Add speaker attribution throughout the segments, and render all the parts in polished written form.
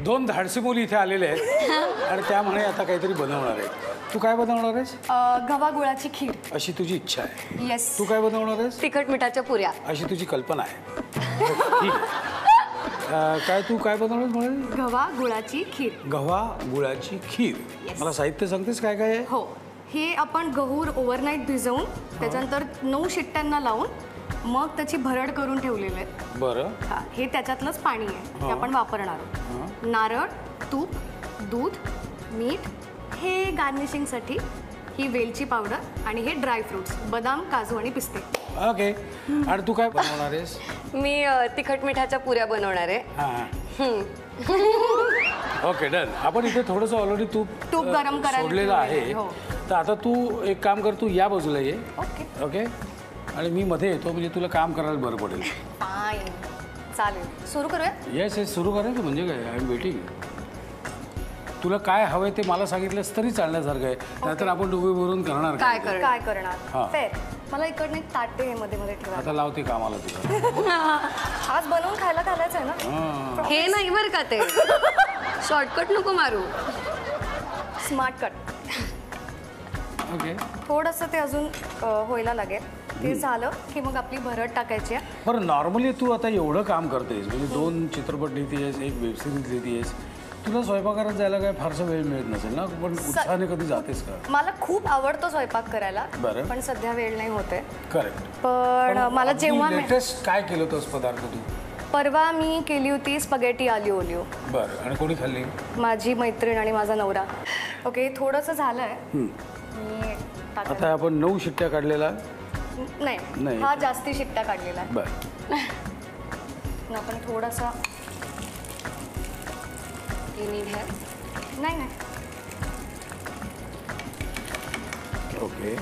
Speaker 1: दोन धाडसी मुली इथे आलेले आहेत आणि त्यामुळे आता काहीतरी बनवणार आहे. तू काय बनवणार आहेस?
Speaker 2: गव्हा गुळाची खीर.
Speaker 1: अशी तुझी इच्छा आहे.
Speaker 2: येस.
Speaker 1: तू काय बनवणार आहेस?
Speaker 3: तिखट मिठाच्या पुऱ्या.
Speaker 1: अशी तुझी कल्पना आहे. ठीक आहे. काय तू काय बनवणार म्हणाल?
Speaker 2: गव्हा गुळाची खीर.
Speaker 1: गव्हा गुळाची खीर. मला साहित्य सांगतेस काय काय आहे?
Speaker 2: हो, हे आपण गहू ओव्हरनाईट भिजवून त्याच्यानंतर 9 शिट्ट्यांना लावून मग त्याची भरड करून ठेवलेलं आहे.
Speaker 1: बरं.
Speaker 2: हा, हे त्याच्यातलंच पाणी आहे ते आपण वापरणार आहोत. नारळ, तूप, दूध, मीठ, हे गार्निशिंगसाठी ही वेलची पावडर आणि हे ड्रायफ्रुट्स बदाम, काजू आणि पिस्ते.
Speaker 1: ओके. आणि तू काय बनवणार आहेस?
Speaker 3: मी तिखट मिठाच्या पुऱ्या बनवणार आहे.
Speaker 1: हां. Okay, done. आपण इथे थोडंसं ऑलरेडी तूप
Speaker 2: गरम करायला
Speaker 1: सोडलेलं आहे.
Speaker 2: हो.
Speaker 1: तर आता तू एक काम कर, तू या बाजूला ये.
Speaker 2: ओके.
Speaker 1: ओके. आणि मी मध्ये येतो म्हणजे तुला काम करायला बरं पडेल.
Speaker 2: फाईन, चालेल. सुरू करूया.
Speaker 1: येस येस, सुरू करायचं म्हणजे काय, आय एम वेटिंग. तुला काय हवंय ते मला सांगितलंस तरी चालण्यासारखं आहे. नाहीतर आपण डोबे भरून करणार
Speaker 3: काय
Speaker 2: काय करणार?
Speaker 1: हा.
Speaker 2: फेर. मला इकडनं एक ताटे हे मध्ये मध्ये ठेवा.
Speaker 1: आता लावते कामाला तुला.
Speaker 2: आज बनवून खायला घालायचं आहे ना.
Speaker 1: हां.
Speaker 3: हे नाही बरं का ते. शॉर्टकट नको मारू.
Speaker 2: Smart cut.
Speaker 1: ओके.
Speaker 2: थोडंसं ते अजून व्हायला लागेल. ते झालं की मग आपली भरड टाकायची आहे.
Speaker 1: बरं, नॉर्मली तू आता एवढं काम करतेस म्हणजे 2 चित्रपट लिहितेस, एक वेबसिरीज लिहितेस, तुला स्वयंपाकघरात जायला काय फारसा वेळ मिळत नसेल ना? पण उत्साहाने कधी जातेस का?
Speaker 2: मला खूप आवडतो स्वयंपाक करायला.
Speaker 1: बरं.
Speaker 2: पण सध्या वेळ नाही होते.
Speaker 1: करेक्ट.
Speaker 2: पण मला जेव्हा
Speaker 1: लेटेस्ट काय केलं होतंस पदार्थ तू?
Speaker 2: परवा मी केली होती स्पगेटी आलिओ ओलिओ.
Speaker 1: बरं. आणि कोणी खाल्ली?
Speaker 2: माझी मैत्रीण आणि माझा नवरा. ओके, थोडंसं झालंय. मी
Speaker 1: आता आपण 9 शिट्ट्या काढलेला.
Speaker 2: नाही, हा जास्ती शिट्ट्या काढलेला आहे.
Speaker 1: बरं.
Speaker 2: आपण थोडासा नाही.
Speaker 1: ओके.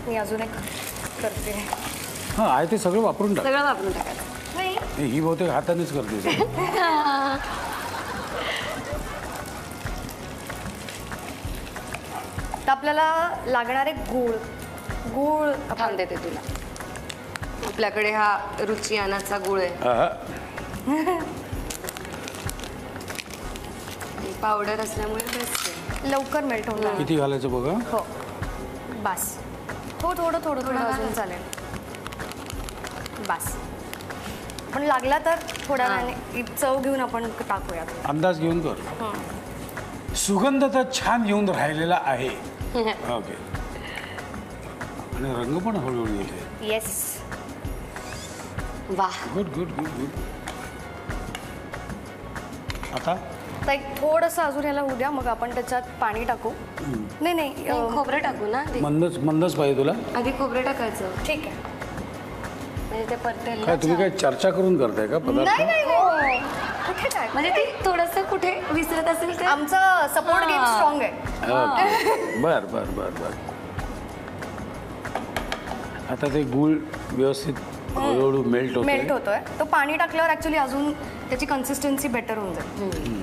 Speaker 2: मी अजून एक करते.
Speaker 1: हां, आहे ते सगळं वापरून टाक.
Speaker 3: सगळं वापरून टाकायचं.
Speaker 2: नाही,
Speaker 1: ही बहुतेक हातानेच करते सगळं.
Speaker 2: तर आपल्याला लागणारे गूळ
Speaker 3: थांब देते तुला. आपल्याकडे हा रुचियानाचा गुळ आहे.
Speaker 1: आहा.
Speaker 3: पावडर असल्यामुळे बेस्ट आहे.
Speaker 2: लवकर मेल्ट होणार.
Speaker 1: किती घालायचं बघा.
Speaker 2: हो, बस. थोडं अजून चालेल. बस. पण लागला तर थोड्या वेळाने चव घेऊन आपण टाकूया.
Speaker 1: अंदाज घेऊन कर. सुगंध तर छान येऊन राहिलेला आहे. ओके. आणि रंग पण हळूहळू येते.
Speaker 2: येस.
Speaker 3: वाह.
Speaker 1: Good good good good. आता
Speaker 2: तर एक थोडंसं अजून याला होऊ द्या, मग आपण त्याच्यात पाणी टाकू. नाही,
Speaker 3: खोबरं टाकू ना आधी.
Speaker 1: मंदच पाहिजे तुला.
Speaker 3: आधी खोबरं टाकायचं.
Speaker 2: ठीक आहे.
Speaker 3: म्हणजे ते परतेल.
Speaker 1: काय तुम्ही काय चर्चा करून करताय का पदार्थ?
Speaker 2: नाही. कुठे काय
Speaker 3: म्हणजे ती थोडंसं कुठे विसरत असेल तर.
Speaker 2: आमचा सपोर्ट गेम स्ट्रॉंग आहे.
Speaker 1: ओके. बर. आता ते गूळ व्यवस्थित हळूहळू मेल्ट
Speaker 2: होतोय. तो पाणी टाकल्यावर ऍक्च्युली अजून त्याची कन्सिस्टन्सी बेटर होऊन जाईल.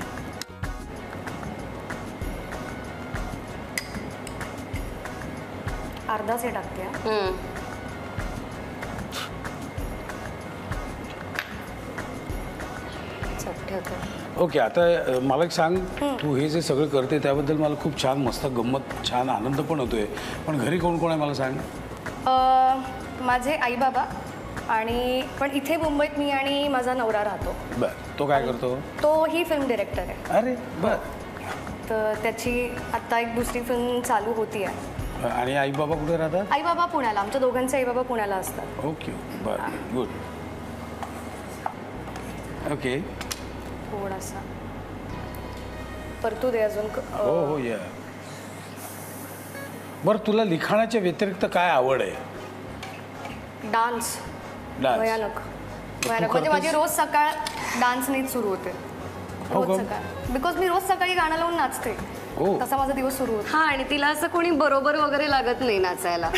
Speaker 2: अर्धाच हे टाकते.
Speaker 1: ओके. आता मला एक सांग, तू हे जे सगळं करते त्याबद्दल मला खूप छान, मस्त गंमत, छान आनंद पण होतोय. पण घरी कोण कोण आहे मला सांग.
Speaker 2: माझे आई बाबा आणि पण इथे मुंबईत मी आणि माझा नवरा राहतो.
Speaker 1: बर. तो काय करतो?
Speaker 2: तो ही फिल्म डिरेक्टर आहे.
Speaker 1: अरे बर.
Speaker 2: तर त्याची आता एक दुसरी फिल्म चालू होती आहे.
Speaker 1: आणि आई बाबा कुठे राहतात?
Speaker 2: आई बाबा पुण्याला. आमच्या दोघांचे आई बाबा पुण्याला असतात.
Speaker 1: ओके. बर. गुड. ओके.
Speaker 2: थोडासा परतू दे अजून.
Speaker 1: हो या. बरं, तुला लिखाणाच्या व्यतिरिक्त काय आवड आहे?
Speaker 2: डान्स. भयानक. म्हणजे माझी रोज सकाळ डान्सनेच सुरू होते. रोज सकाळ. बिकॉज मी रोज सकाळी गाणं लावून नाचते. तसा माझा दिवस सुरू होतो.
Speaker 3: हा, आणि तिला असं कोणी बरोबर वगैरे लागत नाही नाचायला.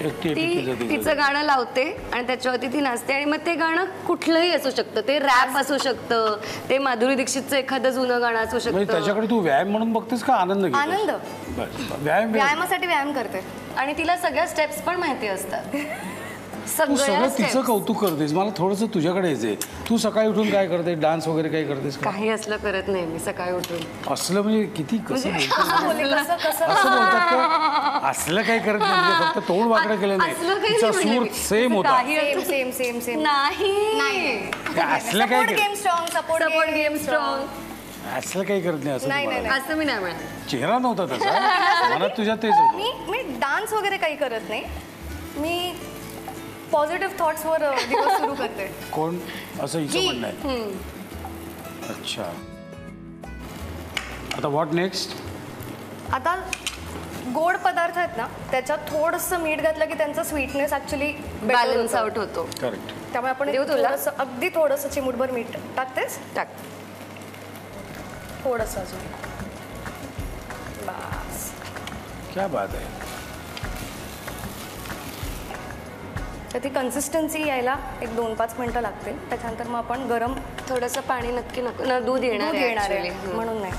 Speaker 3: ती तिचं गाणं लावते आणि त्याच्यावरती ती नाचते. आणि मग ते गाणं कुठलंही असू शकतं. ते रॅप असू शकतं, ते माधुरी दीक्षितचं एखादं जुनं गाणं असू शकतं.
Speaker 1: त्याच्याकडे तू व्यायाम म्हणून बघतेस का आनंद?
Speaker 2: आनंद.
Speaker 1: व्यायामासाठी
Speaker 2: व्यायाम करते.
Speaker 3: आणि तिला सगळ्या स्टेप्स पण माहिती असतात.
Speaker 1: तू सगळं
Speaker 3: सगळ्या
Speaker 1: तिचं
Speaker 3: steps.
Speaker 1: कौतुक करतेस. मला थोडंसं तुझ्याकडे यायचंय. तू सकाळी उठून काय करते? डान्स वगैरे काही करतेस का?
Speaker 3: काही असलं करत नाही मी सकाळी उठून.
Speaker 1: असलं म्हणजे किती कसं बोलतेस?
Speaker 2: कसं
Speaker 1: असं बोलतात का? असलं काही करत नाही म्हणजे फक्त तोंड वाकडं केलं नाही.
Speaker 3: असलं काही
Speaker 1: तिचा
Speaker 3: नाही म्हणले
Speaker 1: सूर
Speaker 3: मी.
Speaker 1: सेम होता.
Speaker 3: काही
Speaker 2: सेम सेम सेम सेम
Speaker 3: नाही
Speaker 1: ते असलं काही
Speaker 2: support game strong
Speaker 3: support game strong
Speaker 1: असलं काही करत नाही असं
Speaker 2: नाही,
Speaker 1: तुम्हाला.
Speaker 2: नाही,
Speaker 3: असं मी नाही म्हणत.
Speaker 1: चेहरा नव्हता तसा. मनात तुझ्या तेच होतं.
Speaker 2: मी डान्स वगैरे काही करत नाही. मी पॉझिटिव्ह थॉट्सवर दिवस सुरू करते.
Speaker 1: कोण असं हिचं
Speaker 2: जी.
Speaker 1: म्हणणं आहे. अच्छा, आता व्हॉट नेक्स्ट?
Speaker 2: आता गोड पदार्थ आहेत ना त्याच्यात थोडंसं मीठ घातलं की त्यांचा स्वीटनेस ऍक्च्युली
Speaker 3: बॅलन्स आउट होतो.
Speaker 1: करेक्ट.
Speaker 2: त्यामुळे आपण
Speaker 3: देऊ तुला?
Speaker 2: थोडंसं, अगदी थोडंसं चिमूटभर मीठ टाकतेस.
Speaker 3: टाक.
Speaker 2: थोडंसं अजून. बस.
Speaker 1: क्या बात आहे.
Speaker 2: तर ती कन्सिस्टन्सी यायला एक 2-5 मिनटं लागतील. त्याच्यानंतर मग आपण गरम
Speaker 3: थोडंसं पाणी नक्की नको ना, दूध येणार
Speaker 2: दूध
Speaker 3: आहे
Speaker 2: येणार आहे
Speaker 3: actually.
Speaker 2: म्हणून नाही.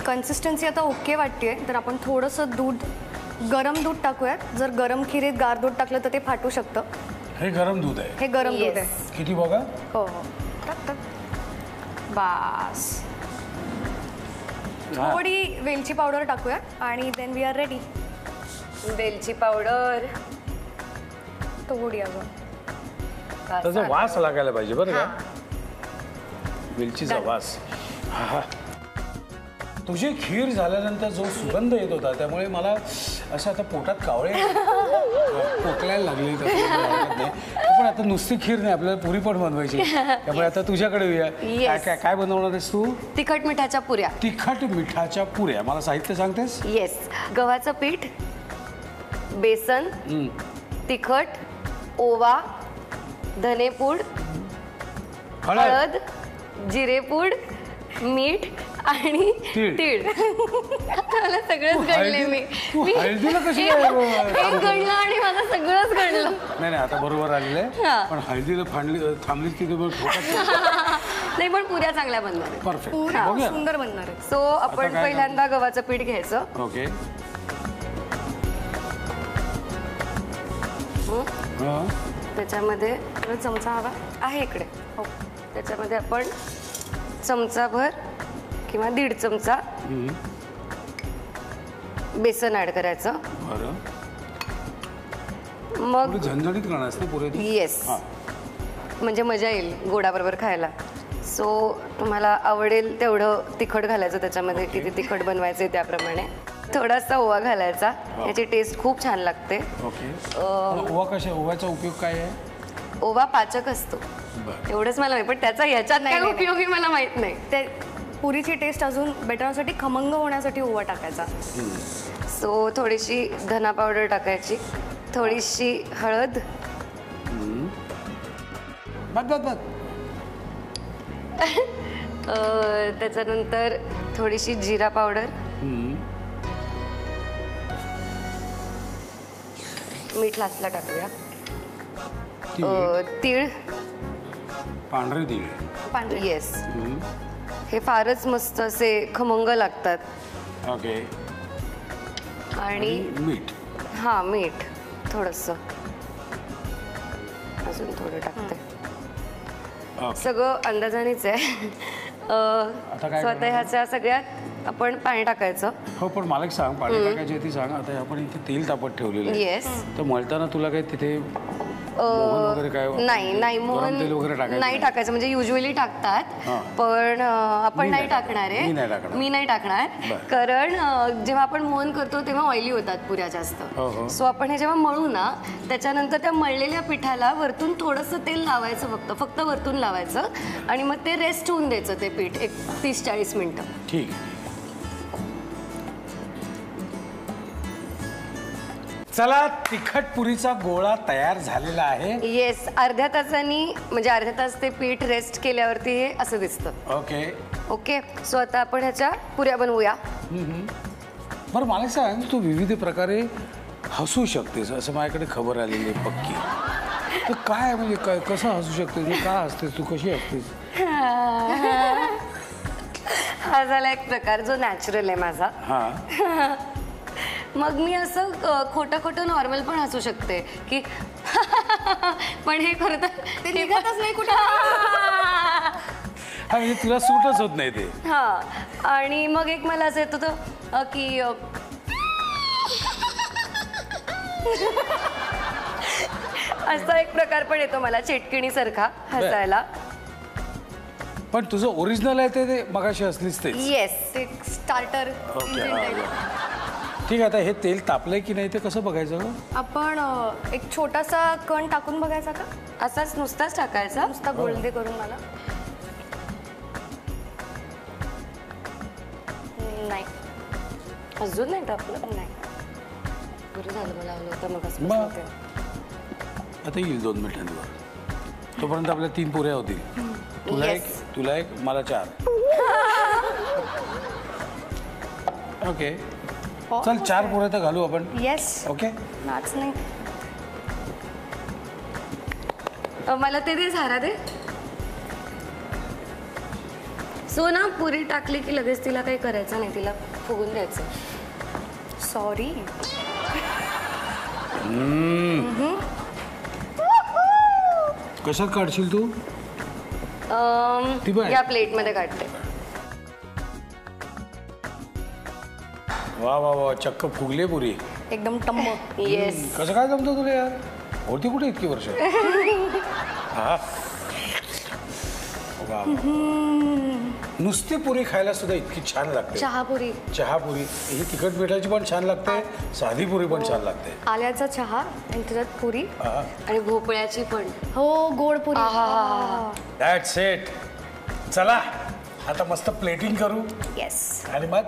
Speaker 2: कन्सिस्टन्सी आता ओके वाटते तर आपण थोडंसं दूध, गरम दूध टाकूयात. जर गरम खिरीत गार दूध टाकलं तर ते फाटू शकतं.
Speaker 1: हे गरम दूध आहे.
Speaker 2: हे गरम दूध
Speaker 3: Yes.
Speaker 2: आहे.
Speaker 1: किती बघा?
Speaker 2: हो हो. टाक टाक. बास.
Speaker 1: हा.
Speaker 2: थोडी वेलची पावडर टाकूया आणि देन वी आर रेडी.
Speaker 3: वेलची पावडर.
Speaker 2: थोडी अजून.
Speaker 1: त्याचा वास लागायला पाहिजे बरं का.
Speaker 2: हां.
Speaker 1: वेलचीचा
Speaker 2: Done.
Speaker 1: वास. हा. तुझी खीर झाल्यानंतर जो सुगंध येत होता त्यामुळे मला असं आता पोटात कावळे पोकलायला लागले. पण आता नुसती खीर नाही, आपल्याला पुरी पण बनवायची. त्यामुळे आता तुझ्याकडे येऊया. काय काय काय बनवणार आहेस तू?
Speaker 3: तिखट मिठाच्या पुऱ्या.
Speaker 1: तिखट मिठाच्या पुऱ्या. मला साहित्य सांगतेस?
Speaker 3: येस. गव्हाचं पीठ, बेसन, तिखट, ओवा, धनेपूड, हळद, जिरेपूड, मीठ आणि
Speaker 1: तीळ.
Speaker 3: तीळ. मला सगळंच घडले मी.
Speaker 1: तू हळदीला कशी
Speaker 3: एक घडलं आणि माझं सगळंच घडलं.
Speaker 1: नाही नाही, आता बरोबर आलेलं
Speaker 3: हा.
Speaker 1: आहे. पण हळदीला थांबली की
Speaker 3: नाही पण पुऱ्या चांगल्या बनणार आहेत.
Speaker 1: परफेक्ट.
Speaker 2: पुऱ्या
Speaker 1: बघूया.
Speaker 2: सुंदर बनणार आहे.
Speaker 3: सो आपण
Speaker 1: काय
Speaker 3: पहिल्यांदा गव्हाचं पीठ घ्यायचं.
Speaker 1: ओके.
Speaker 3: त्याच्यामध्ये
Speaker 2: चमचा हवा
Speaker 3: आहे इकडे.
Speaker 2: हो.
Speaker 3: त्याच्यामध्ये आपण चमचाभर किंवा 1.5 चमचा बेसन ऍड करायचं.
Speaker 1: बरं.
Speaker 3: मग
Speaker 1: थोडी झणझणीत करणार आहेस ना पुरे तू?
Speaker 3: येस,
Speaker 1: हां.
Speaker 3: म्हणजे मजा येईल गोडाबरोबर खायला. सो तुम्हाला आवडेल तेवढं तिखट घालायचं त्याच्यामध्ये. किती तिखट बनवायचं त्याप्रमाणे. थोडासा ओवा घालायचा. याची टेस्ट खूप छान लागते.
Speaker 1: ओके. ओव्याचा उपयोग काय आहे?
Speaker 3: ओवा पाचक असतो
Speaker 1: बरं.
Speaker 3: एवढंच मला माहिती, पण त्याचा याच्यात
Speaker 2: नाही,
Speaker 3: काय
Speaker 2: नाही,
Speaker 3: उपयोगी मला माहित नाही.
Speaker 2: ते पुरीची टेस्ट अजून बेटर होण्यासाठी, खमंग होण्यासाठी ओवा टाकायचा.
Speaker 3: सो थोडीशी धना पावडर टाकायची, थोडीशी हळद, त्याच्यानंतर थोडीशी जिरा पावडर, मीठ लास्टला टाकूया, तीळ,
Speaker 1: पांढरे तीळ.
Speaker 2: पांढरे.
Speaker 3: येस. हे फारच मस्त असे खमंग लागतात.
Speaker 1: ओके.
Speaker 3: आणि
Speaker 1: मीठ.
Speaker 3: हां, मीठ थोडंसं अजून थोडं टाकते.
Speaker 1: ओके.
Speaker 3: सगळं अंदाजानेच आहे.
Speaker 1: आता काय
Speaker 3: स्वतः ह्याच्या सगळ्यात आपण पाणी टाकायचं.
Speaker 1: हो, पण मला एक सांग, पाणी टाकायची ती सांग. आता आपण इथे तेल तापत ठेवलेलं आहे.
Speaker 3: येस.
Speaker 1: तर मळताना तुला काय तिथे मोहन वगैरे काय?
Speaker 3: नाही
Speaker 1: गरम
Speaker 3: मोहन
Speaker 1: तेल वगैरे टाकायचं
Speaker 3: नाही टाकायचं. म्हणजे युजली टाकतात,
Speaker 1: हां.
Speaker 3: पण आपण
Speaker 1: मी
Speaker 3: नाही
Speaker 1: नाही
Speaker 3: टाकणार
Speaker 1: मी नाही
Speaker 3: आहे.
Speaker 1: टाकणार.
Speaker 3: मी नाही टाकणार.
Speaker 1: बरं.
Speaker 3: कारण जेव्हा आपण मोहन करतो तेव्हा ऑइली होतात पुऱ्या जास्त.
Speaker 1: हो, हो.
Speaker 3: सो आपण हे जेव्हा मळू ना, त्याच्यानंतर त्या मळलेल्या पिठाला वरतून थोडंसं तेल लावायचं, फक्त वरतून लावायचं आणि मग ते रेस्ट होऊन द्यायचं ते पीठ एक 30-40 मिनिटं.
Speaker 1: ठीक. चला, तिखट पुरीचा गोळा तयार झालेला आहे.
Speaker 3: येस. अर्ध्या तासानी, म्हणजे अर्ध्या तास ते पीठ रेस्ट केल्यावरती हे असं दिसतं.
Speaker 1: ओके.
Speaker 3: ओके. सो आता आपण ह्याच्या पुऱ्या बनवूया.
Speaker 1: बरं, मला सांग, तू विविध प्रकारे हसू शकतेस असं माझ्याकडे खबर आलेली आहे पक्की. तर काय म्हणजे काय, कसं हसू शकतेस? म्हणजे का हसतेस तू? कशी हसतेस?
Speaker 3: हा झाला एक प्रकार जो नॅचरल आहे माझा.
Speaker 1: हां.
Speaker 3: मग मी असं खोटं नॉर्मल पण हसू शकते की पण हे खरं तर
Speaker 2: ते निघतच नाही कुठे.
Speaker 1: हा म्हणजे तुला सूटच होत नाही ते.
Speaker 3: हा. आणि मग एक मला असं येत होतं की असा एक प्रकार पण येतो मला चेटकिणीसारखा हसायला.
Speaker 1: पण तुझं ओरिजिनल आहे ते मगाशी असलीच ते.
Speaker 3: येस.
Speaker 2: ते स्टार्टर इंजिन टाईप.
Speaker 1: ठीक आहे, आता हे तेल तापलंय की नाही ते कसं बघायचं गं?
Speaker 2: आपण एक छोटासा कण टाकून बघायचा का?
Speaker 3: असाच नुसताच टाकायचा.
Speaker 2: नुसता गोल्डे करून मला. नाही.
Speaker 3: अजून नाही टाकलं.
Speaker 2: नाही.
Speaker 3: बरं झालं मला आलं होतं मग असं.
Speaker 1: मग आता येईल 2 मिनिटांवर. तोपर्यंत आपल्या 3 पुऱ्या होतील. तुला एक मला 4. ओके, चल 4 पुऱ्या तर घालू आपण.
Speaker 2: येस.
Speaker 1: ओके,
Speaker 2: नाच नाही.
Speaker 3: मला ते दे झारा दे. सो ना पुरी टाकली की लगेच तिला काही करायचं नाही, तिला फुगून द्यायचं.
Speaker 2: सॉरी.
Speaker 1: कशात काढशील तू? ती बघ.
Speaker 3: या प्लेटमध्ये काढते.
Speaker 1: वा वा वा, चक्क फुगले पुरी.
Speaker 2: एकदम टम्म.
Speaker 3: येस.
Speaker 1: कसं काय जमतं तुला यार? होती कुठे इतकी वर्ष? हा, वा वा. नुसती पुरी खायला सुद्धा इतकी छान लागते.
Speaker 2: चहापुरी.
Speaker 1: चहापुरी ही तिखट मिठाची पण छान लागते, साधी पुरी पण छान लागते.
Speaker 2: आल्याचा चहा आणि त्याच्यात पुरी.
Speaker 1: हा,
Speaker 3: आणि भोपळ्याची पण.
Speaker 2: हो, गोड पुरी.
Speaker 1: That's it. चला आता मस्त प्लेटिंग करू
Speaker 2: येस.
Speaker 1: आणि मग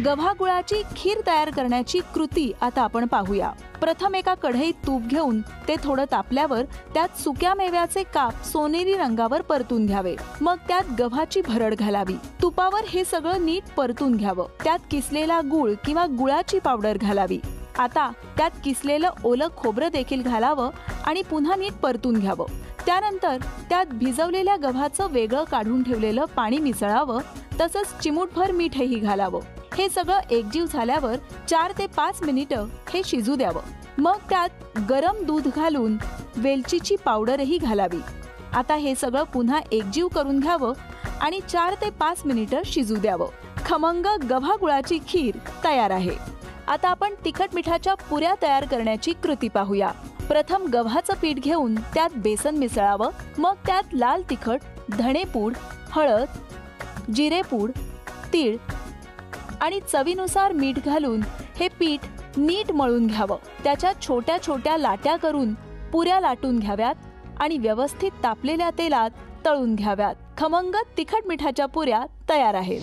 Speaker 4: गव्हागुळाची खीर तयार करण्याची कृती आता आपण पाहूया. प्रथम एका कढईत तूप घेऊन ते थोडं तापल्यावर त्यात सुक्या मेव्याचे काप सोनेरी रंगावर परतून घ्यावे. मग त्यात गव्हाची भरड घालावी. तुपावर हे सगळं नीट परतून घ्यावं. त्यात किसलेला गूळ किंवा गुळाची पावडर घालावी. आता त्यात किसलेलं ओलं खोबरं देखील घालावं आणि पुन्हा नीट परतून घ्यावं. त्यानंतर त्यात भिजवलेल्या गव्हाचं वेगळं काढून ठेवलेलं पाणी मिसळावं. तसंच चिमूटभर मीठही घालावं. हे सगळं एकजीव झाल्यावर 4 ते 5 मिनिटं हे शिजू द्यावं. मग त्यात गरम दूध घालून वेलचीची पावडरही घालावी. आता हे सगळं पुन्हा एकजीव करून घ्यावं आणि 4 ते 5 मिनिटं शिजू द्यावं. खमंग गव्हागुळाची खीर तयार आहे. आता आपण तिखट मिठाच्या पुऱ्या तयार करण्याची कृती पाहूया. प्रथम गव्हाचं पीठ घेऊन त्यात बेसन मिसळावं. मग त्यात लाल तिखट, धणेपूड, हळद, जिरेपूड, तीळ आणि चवीनुसार मीठ घालून हे पीठ नीट मळून घ्यावं. त्याच्या छोट्या छोट्या लाट्या करून पुऱ्या लाटून घ्याव्यात आणि व्यवस्थित तापलेल्या तेलात तळून घ्याव्यात. खमंग तिखट मिठाच्या पुऱ्या तयार आहेत.